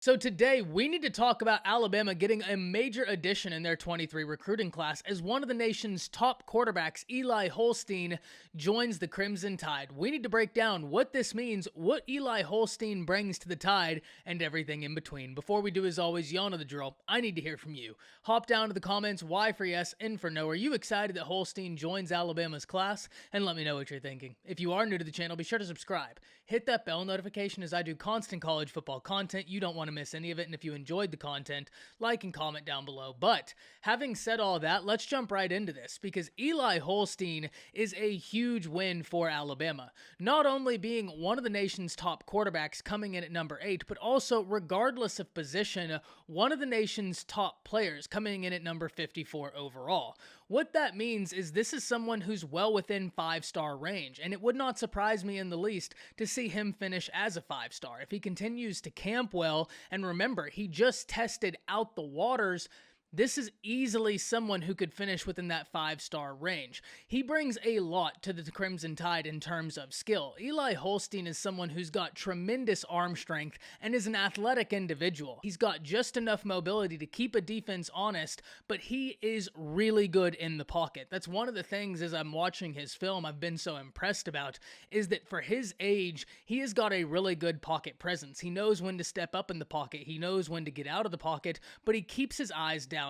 So today we need to talk about Alabama getting a major addition in their 23 recruiting class as one of the nation's top quarterbacks, Eli Holstein, joins the Crimson Tide. We need to break down what this means, what Eli Holstein brings to the Tide, and everything in between. Before we do, as always, y'all know the drill. I need to hear from you. Hop down to the comments, Y for yes, N for no. Are you excited that Holstein joins Alabama's class? And let me know what you're thinking. If you are new to the channel, be sure to subscribe. Hit that bell notification as I do constant college football content. You don't want to miss any of it, and if you enjoyed the content, like and comment down below. But having said all that, let's jump right into this, because Eli Holstein is a huge win for Alabama, not only being one of the nation's top quarterbacks coming in at number 8, but also, regardless of position, one of the nation's top players coming in at number 54 overall. What that means is this is someone who's well within 5-star range, and it would not surprise me in the least to see him finish as a 5-star if he continues to camp well. And remember, he just tested out the waters. This is easily someone who could finish within that 5-star range. He brings a lot to the Crimson Tide in terms of skill. Eli Holstein is someone who's got tremendous arm strength and is an athletic individual. He's got just enough mobility to keep a defense honest, but he is really good in the pocket. That's one of the things as I'm watching his film I've been so impressed about, is that for his age, he has got a really good pocket presence. He knows when to step up in the pocket. He knows when to get out of the pocket, but he keeps his eyes downfield.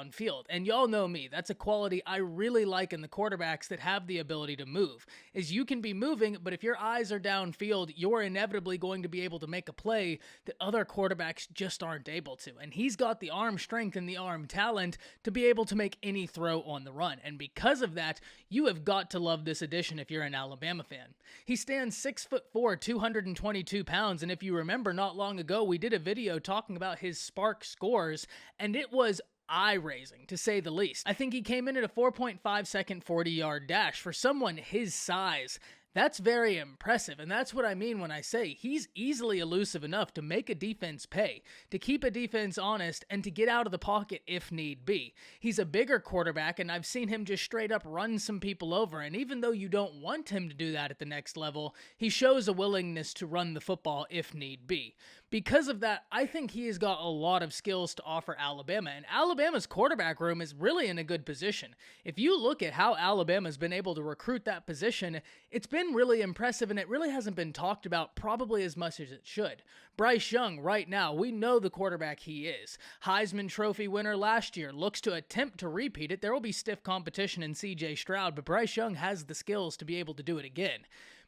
And y'all know me, that's a quality I really like in the quarterbacks that have the ability to move, is you can be moving, but if your eyes are downfield, you're inevitably going to be able to make a play that other quarterbacks just aren't able to. And he's got the arm strength and the arm talent to be able to make any throw on the run. And because of that, you have got to love this addition if you're an Alabama fan. He stands 6'4", 222 pounds, and if you remember, not long ago, we did a video talking about his Spark scores, and it was eye-raising, to say the least. I think he came in at a 4.5-second 40-yard dash. For someone his size, that's very impressive, and that's what I mean when I say he's easily elusive enough to make a defense pay, to keep a defense honest, and to get out of the pocket if need be. He's a bigger quarterback, and I've seen him just straight up run some people over, and even though you don't want him to do that at the next level, he shows a willingness to run the football if need be. Because of that, I think he has got a lot of skills to offer Alabama, and Alabama's quarterback room is really in a good position. If you look at how Alabama's been able to recruit that position, it's been really impressive, and it really hasn't been talked about probably as much as it should. Bryce Young, right now, we know the quarterback he is. Heisman Trophy winner last year, looks to attempt to repeat it. There will be stiff competition in C.J. Stroud, but Bryce Young has the skills to be able to do it again.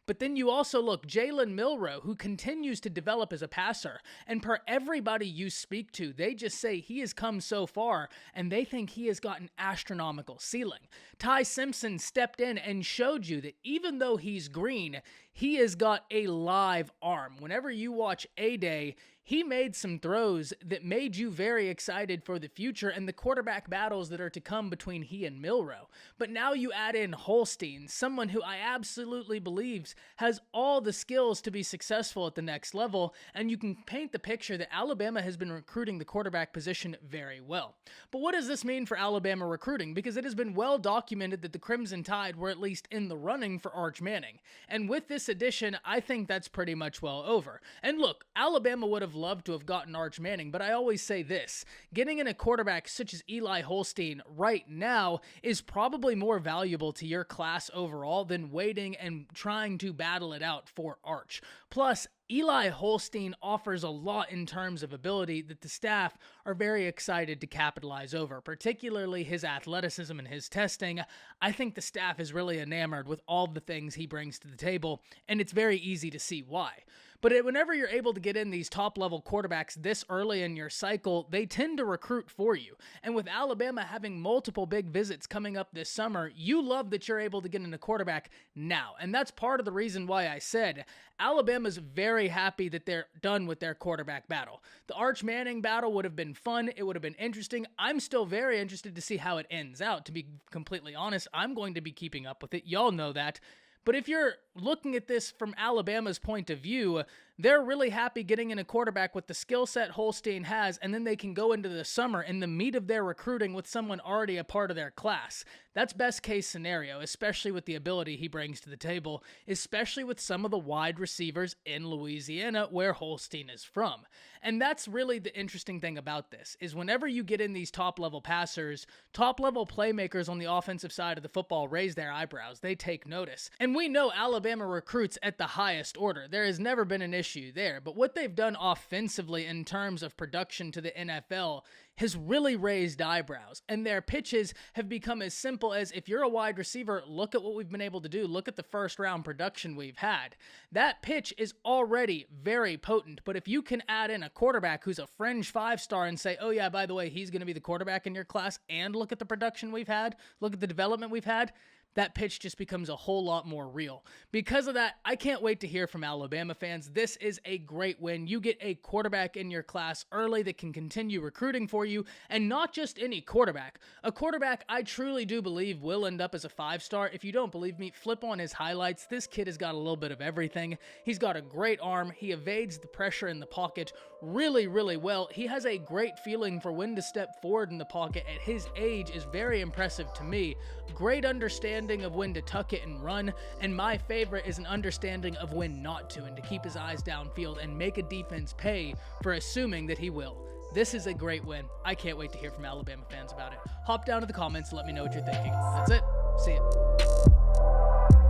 But then you also look, Jalen Milroe, who continues to develop as a passer, and per everybody you speak to, they just say he has come so far, and they think he has got an astronomical ceiling. Ty Simpson stepped in and showed you that even though he's green, he has got a live arm. Whenever you watch A-Day, he made some throws that made you very excited for the future and the quarterback battles that are to come between he and Milroe. But now you add in Holstein, someone who I absolutely believe has all the skills to be successful at the next level, and you can paint the picture that Alabama has been recruiting the quarterback position very well. But what does this mean for Alabama recruiting? Because it has been well documented that the Crimson Tide were at least in the running for Arch Manning. And with this addition, I think that's pretty much well over. And look, Alabama would have loved to have gotten Arch Manning, but I always say this, getting in a quarterback such as Eli Holstein right now is probably more valuable to your class overall than waiting and trying to battle it out for Arch. Plus, Eli Holstein offers a lot in terms of ability that the staff are very excited to capitalize over, particularly his athleticism and his testing. I think the staff is really enamored with all the things he brings to the table, and it's very easy to see why. But whenever you're able to get in these top-level quarterbacks this early in your cycle, they tend to recruit for you. And with Alabama having multiple big visits coming up this summer, you love that you're able to get in a quarterback now. And that's part of the reason why I said Alabama's very happy that they're done with their quarterback battle. The Arch Manning battle would have been fun. It would have been interesting. I'm still very interested to see how it ends out. To be completely honest, I'm going to be keeping up with it. Y'all know that. But if you're looking at this from Alabama's point of view, They're really happy getting in a quarterback with the skill set Holstein has, and then they can go into the summer in the meat of their recruiting with someone already a part of their class. That's best case scenario, especially with the ability he brings to the table, especially with some of the wide receivers in Louisiana where Holstein is from. And that's really the interesting thing about this, is whenever you get in these top-level passers, top-level playmakers on the offensive side of the football raise their eyebrows. They take notice. And we know Alabama recruits at the highest order. There has never been an issue there. But what they've done offensively in terms of production to the NFL has really raised eyebrows. And their pitches have become as simple as, if you're a wide receiver, look at what we've been able to do. Look at the first round production we've had. That pitch is already very potent. But if you can add in a quarterback who's a fringe 5-star and say, oh yeah, by the way, he's going to be the quarterback in your class, and look at the production we've had, look at the development we've had, that pitch just becomes a whole lot more real. Because of that, I can't wait to hear from Alabama fans. This is a great win. You get a quarterback in your class early that can continue recruiting for you, and not just any quarterback. A quarterback I truly do believe will end up as a 5-star. If you don't believe me, flip on his highlights. This kid has got a little bit of everything. He's got a great arm. He evades the pressure in the pocket really, really well. He has a great feeling for when to step forward in the pocket at his age is very impressive to me. Great understanding of when to tuck it and run, and my favorite is an understanding of when not to, and to keep his eyes downfield and make a defense pay for assuming that he will. This is a great win. I can't wait to hear from Alabama fans about it. Hop down to the comments and let me know what you're thinking. That's it. See ya.